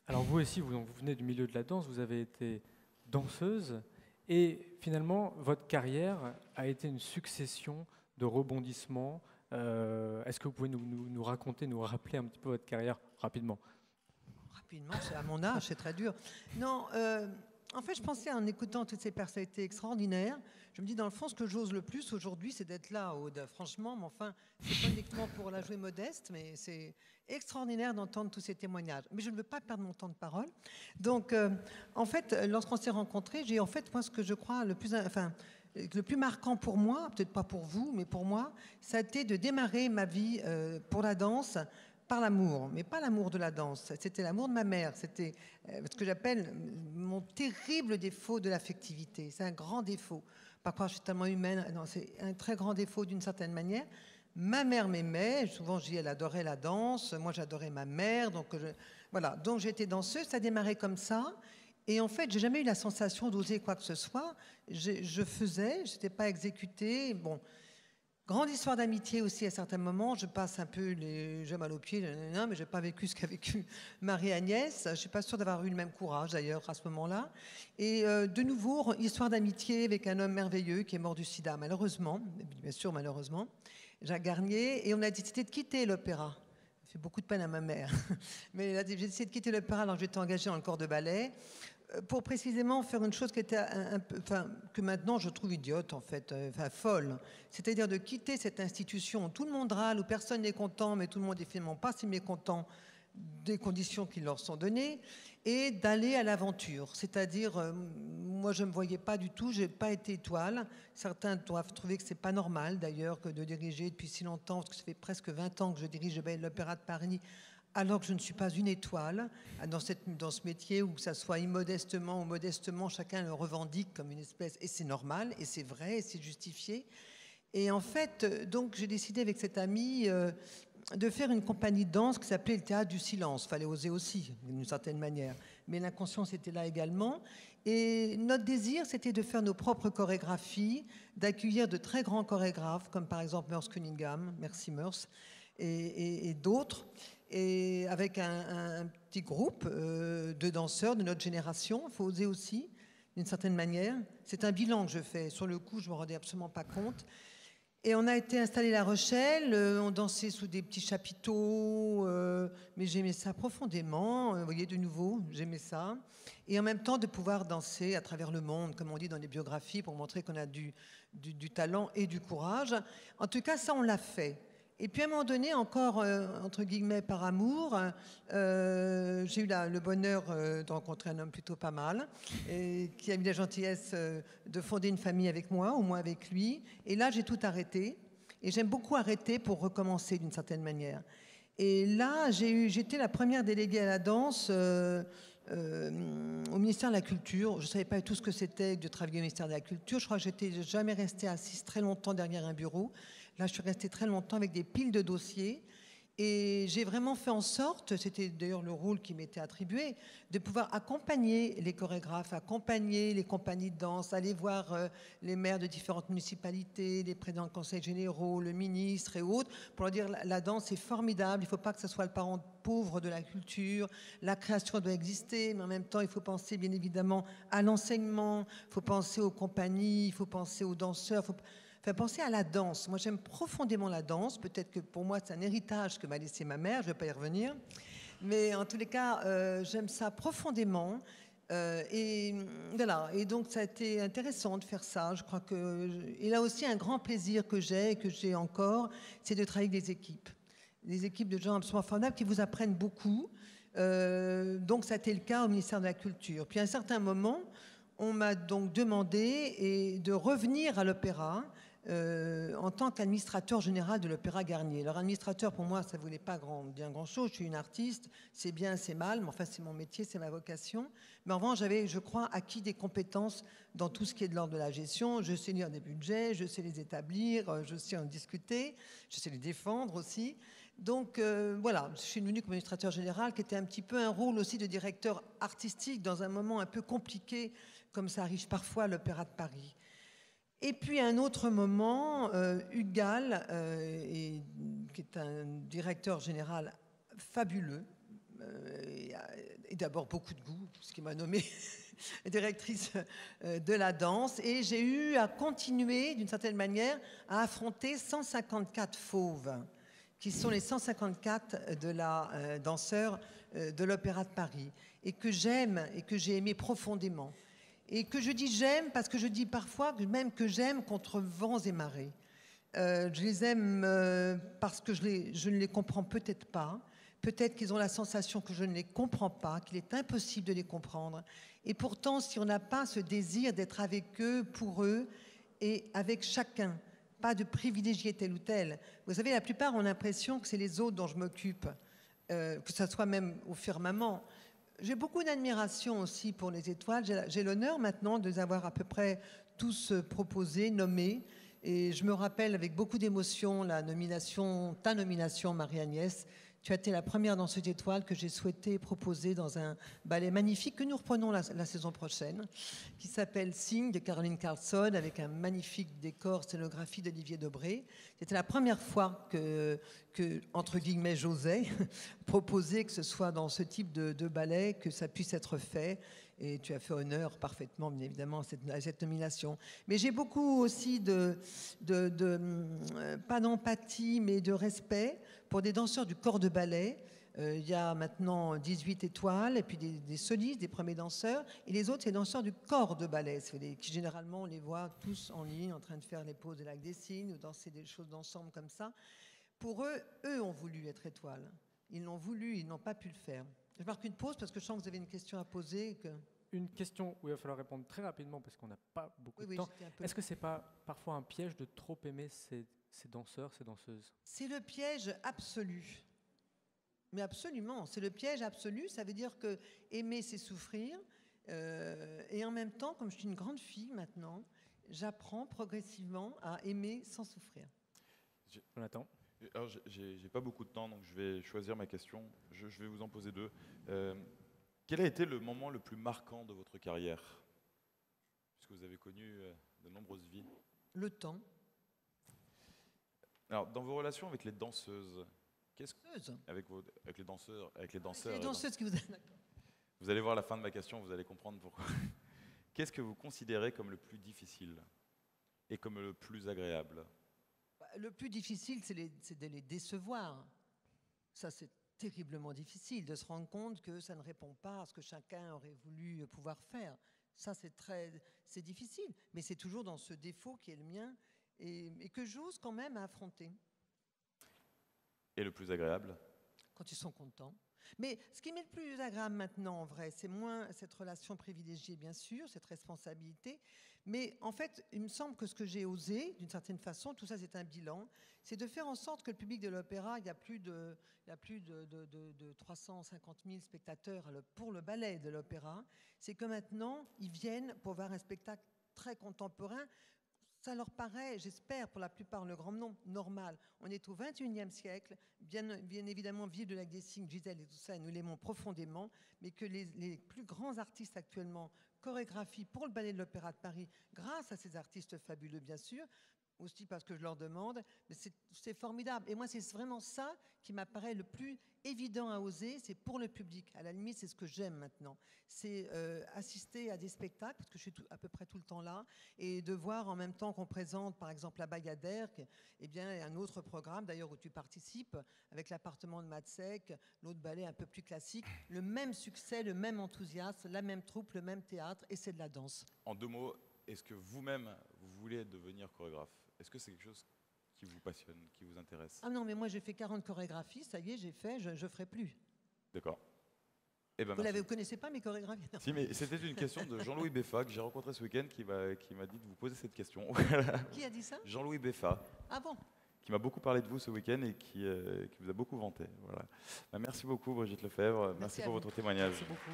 Alors vous aussi, vous venez du milieu de la danse, vous avez été danseuse et finalement votre carrière a été une succession de rebondissements. Est-ce que vous pouvez nous raconter, nous rappeler un petit peu votre carrière rapidement? Rapidement, c'est à mon âge, c'est très dur. Non, en fait, je pensais en écoutant toutes ces personnalités extraordinaires, je me dis dans le fond, ce que j'ose le plus aujourd'hui, c'est d'être là, Aude. Franchement, mais enfin, c'est pas uniquement pour la jouer modeste, mais c'est extraordinaire d'entendre tous ces témoignages. Mais je ne veux pas perdre mon temps de parole. Donc, en fait, lorsqu'on s'est rencontrés, j'ai en fait, moi, ce que je crois le plus marquant pour moi, peut-être pas pour vous, mais pour moi, ça a été de démarrer ma vie pour la danse par l'amour, mais pas l'amour de la danse. C'était l'amour de ma mère. C'était ce que j'appelle mon terrible défaut de l'affectivité. C'est un grand défaut. Pas croire que je suis tellement humaine. Non, c'est un très grand défaut d'une certaine manière. Ma mère m'aimait. Souvent, je dis elle adorait la danse. Moi, j'adorais ma mère. Donc, voilà. Donc, j'étais danseuse. Ça a démarré comme ça. Et en fait, j'ai jamais eu la sensation d'oser quoi que ce soit. Je faisais. Je n'étais pas exécutée. Bon. Grande histoire d'amitié aussi à certains moments. Je passe un peu les j'ai mal aux pieds, mais je n'ai pas vécu ce qu'a vécu Marie-Agnès. Je ne suis pas sûre d'avoir eu le même courage d'ailleurs à ce moment-là. Et de nouveau, histoire d'amitié avec un homme merveilleux qui est mort du sida, malheureusement, bien sûr, malheureusement, Jacques Garnier. Et on a décidé de quitter l'opéra. Ça fait beaucoup de peine à ma mère. Mais j'ai décidé de quitter l'opéra alors que j'étais engagée dans le corps de ballet pour précisément faire une chose qui était que maintenant je trouve idiote en fait, folle. C'est-à-dire de quitter cette institution où tout le monde râle, où personne n'est content, mais tout le monde est finalement pas si mécontent des conditions qui leur sont données, et d'aller à l'aventure. C'est-à-dire, moi je ne me voyais pas du tout, je n'ai pas été étoile. Certains doivent trouver que c'est pas normal d'ailleurs que de diriger depuis si longtemps, parce que ça fait presque 20 ans que je dirige l'Opéra de Paris, alors que je ne suis pas une étoile dans ce métier, où que ça soit immodestement ou modestement, chacun le revendique comme une espèce, et c'est normal, et c'est vrai, et c'est justifié. Et en fait, donc j'ai décidé avec cet ami de faire une compagnie de danse qui s'appelait le Théâtre du Silence. Fallait oser aussi, d'une certaine manière. Mais l'inconscience était là également. Et notre désir, c'était de faire nos propres chorégraphies, d'accueillir de très grands chorégraphes, comme par exemple Merce Cunningham, merci Merce, et d'autres, et avec un petit groupe de danseurs de notre génération. Il faut oser aussi, d'une certaine manière. C'est un bilan que je fais. Sur le coup, je ne me rendais absolument pas compte. Et on a été installé à La Rochelle, on dansait sous des petits chapiteaux, mais j'aimais ça profondément, vous voyez, de nouveau, j'aimais ça. Et en même temps, de pouvoir danser à travers le monde, comme on dit dans les biographies, pour montrer qu'on a du talent et du courage. En tout cas, ça, on l'a fait. Et puis à un moment donné, encore, entre guillemets, par amour, j'ai eu le bonheur de rencontrer un homme plutôt pas mal, et qui a eu la gentillesse de fonder une famille avec moi, ou moi avec lui. Et là, j'ai tout arrêté. Et j'aime beaucoup arrêter pour recommencer d'une certaine manière. Et là, j'étais la première déléguée à la danse au ministère de la Culture. Je ne savais pas tout ce que c'était de travailler au ministère de la Culture. Je crois que j'étais jamais restée assise très longtemps derrière un bureau. Là, je suis restée très longtemps avec des piles de dossiers. Et j'ai vraiment fait en sorte, c'était d'ailleurs le rôle qui m'était attribué, de pouvoir accompagner les chorégraphes, accompagner les compagnies de danse, aller voir les maires de différentes municipalités, les présidents de conseils généraux, le ministre et autres, pour leur dire la danse est formidable, il ne faut pas que ce soit le parent pauvre de la culture, la création doit exister, mais en même temps, il faut penser bien évidemment à l'enseignement, il faut penser aux compagnies, il faut penser aux danseurs, Enfin, penser à la danse. Moi, j'aime profondément la danse. Peut-être que pour moi, c'est un héritage que m'a laissé ma mère. Je ne vais pas y revenir. Mais en tous les cas, j'aime ça profondément. Et voilà. Et donc, ça a été intéressant de faire ça. Je crois que... Et là aussi, un grand plaisir que j'ai et que j'ai encore, c'est de travailler avec des équipes. Des équipes de gens absolument formidables qui vous apprennent beaucoup. Donc, ça a été le cas au ministère de la Culture. Puis, à un certain moment, on m'a donc demandé de revenir à l'opéra en tant qu'administrateur général de l'Opéra Garnier. Alors, administrateur, pour moi, ça ne voulait pas bien grand-chose. Je suis une artiste, c'est bien, c'est mal, mais enfin, c'est mon métier, c'est ma vocation. Mais en revanche, j'avais, je crois, acquis des compétences dans tout ce qui est de l'ordre de la gestion. Je sais lire des budgets, je sais les établir, je sais en discuter, je sais les défendre aussi. Donc, voilà, je suis devenue comme administrateur général, qui était un petit peu un rôle aussi de directeur artistique dans un moment un peu compliqué, comme ça arrive parfois à l'Opéra de Paris. Et puis à un autre moment, Hugues Gall, qui est un directeur général fabuleux, d'abord beaucoup de goût, ce qui m'a nommée directrice de la danse. Et j'ai eu à continuer, d'une certaine manière, à affronter 154 fauves, qui sont les 154 de la danseur de l'Opéra de Paris, et que j'aime et que j'ai aimé profondément. Et que je dis j'aime parce que je dis parfois même que j'aime contre vents et marées. Je les aime parce que je ne les comprends peut-être pas. Peut-être qu'ils ont la sensation que je ne les comprends pas, qu'il est impossible de les comprendre. Et pourtant, si on n'a pas ce désir d'être avec eux, pour eux, et avec chacun, pas de privilégier tel ou tel. Vous savez, la plupart ont l'impression que c'est les autres dont je m'occupe, que ce soit même au firmament. J'ai beaucoup d'admiration aussi pour les étoiles. J'ai l'honneur maintenant de les avoir à peu près tous proposés, nommés. Et je me rappelle avec beaucoup d'émotion ta nomination, Marie-Agnès. Tu as été la première danseuse d'étoiles que j'ai souhaité proposer dans un ballet magnifique que nous reprenons la saison prochaine, qui s'appelle Signe de Caroline Carlson, avec un magnifique décor, scénographie d'Olivier Debré. C'était la première fois que entre guillemets, j'osais proposer que ce soit dans ce type de ballet, que ça puisse être fait. Et tu as fait honneur parfaitement, bien évidemment, à cette nomination. Mais j'ai beaucoup aussi pas d'empathie, mais de respect pour des danseurs du corps de ballet. Il y a maintenant 18 étoiles, et puis des solistes, des premiers danseurs. Et les autres, c'est les danseurs du corps de ballet, qui généralement, on les voit tous en ligne, en train de faire les poses de Lac des Cygnes, ou danser des choses d'ensemble comme ça. Pour eux ont voulu être étoiles. Ils l'ont voulu, ils n'ont pas pu le faire. Je marque une pause parce que je sens que vous avez une question à poser. Une question où il va falloir répondre très rapidement parce qu'on n'a pas beaucoup de temps. Est-ce que ce n'est pas parfois un piège de trop aimer ces danseurs, ces danseuses? C'est le piège absolu. Mais absolument, c'est le piège absolu. Ça veut dire que aimer, c'est souffrir. Et en même temps, comme je suis une grande fille maintenant, j'apprends progressivement à aimer sans souffrir. Jonathan. Alors, j'ai pas beaucoup de temps, donc je vais choisir ma question. Je vais vous en poser deux. Quel a été le moment le plus marquant de votre carrière? Puisque vous avez connu de nombreuses vies. Le temps. Alors, dans vos relations avec les danseuses, avec les danseurs, C'est les danseuses qui vous... Vous allez voir la fin de ma question, vous allez comprendre pourquoi. Qu'est-ce que vous considérez comme le plus difficile et comme le plus agréable? Le plus difficile, c'est de les décevoir. Ça, c'est terriblement difficile de se rendre compte que ça ne répond pas à ce que chacun aurait voulu pouvoir faire. Ça, c'est difficile. Mais c'est toujours dans ce défaut qui est le mien et que j'ose quand même affronter. Et le plus agréable? Quand ils sont contents. Mais ce qui m'est le plus agréable maintenant, en vrai, c'est moins cette relation privilégiée, bien sûr, cette responsabilité. Mais en fait, il me semble que ce que j'ai osé, d'une certaine façon, tout ça c'est un bilan, c'est de faire en sorte que le public de l'opéra, il y a plus de 350 000 spectateurs pour le ballet de l'opéra, c'est que maintenant, ils viennent pour voir un spectacle très contemporain. Ça leur paraît, j'espère, pour la plupart, le grand nombre, normal. On est au XXIe siècle, bien évidemment, Ville de Lac des Cygnes, Gisèle et tout ça, et nous l'aimons profondément, mais que les plus grands artistes actuellement chorégraphient pour le ballet de l'Opéra de Paris, grâce à ces artistes fabuleux, bien sûr, aussi parce que je leur demande, mais c'est formidable. Et moi, c'est vraiment ça qui m'apparaît le plus évident à oser, c'est pour le public. À la limite, c'est ce que j'aime maintenant. C'est assister à des spectacles, parce que je suis à peu près tout le temps là, et de voir en même temps qu'on présente, par exemple, la Bayadère, eh bien, un autre programme, d'ailleurs, où tu participes, avec l'appartement de Matzek, l'autre ballet un peu plus classique, le même succès, le même enthousiasme, la même troupe, le même théâtre, et c'est de la danse. En deux mots, est-ce que vous-même, vous voulez devenir chorégraphe? Est-ce que c'est quelque chose qui vous passionne, qui vous intéresse? Ah non, mais moi j'ai fait 40 chorégraphies, ça y est, j'ai fait, je ne ferai plus. D'accord. Eh ben, vous ne connaissez pas mes chorégraphies? Si, mais c'était une question de Jean-Louis Beffa que j'ai rencontré ce week-end qui m'a dit de vous poser cette question. Qui a dit ça? Jean-Louis Beffa. Ah bon? Qui m'a beaucoup parlé de vous ce week-end et qui vous a beaucoup vanté. Voilà. Merci beaucoup Brigitte Lefebvre, merci pour votre témoignage. Merci beaucoup.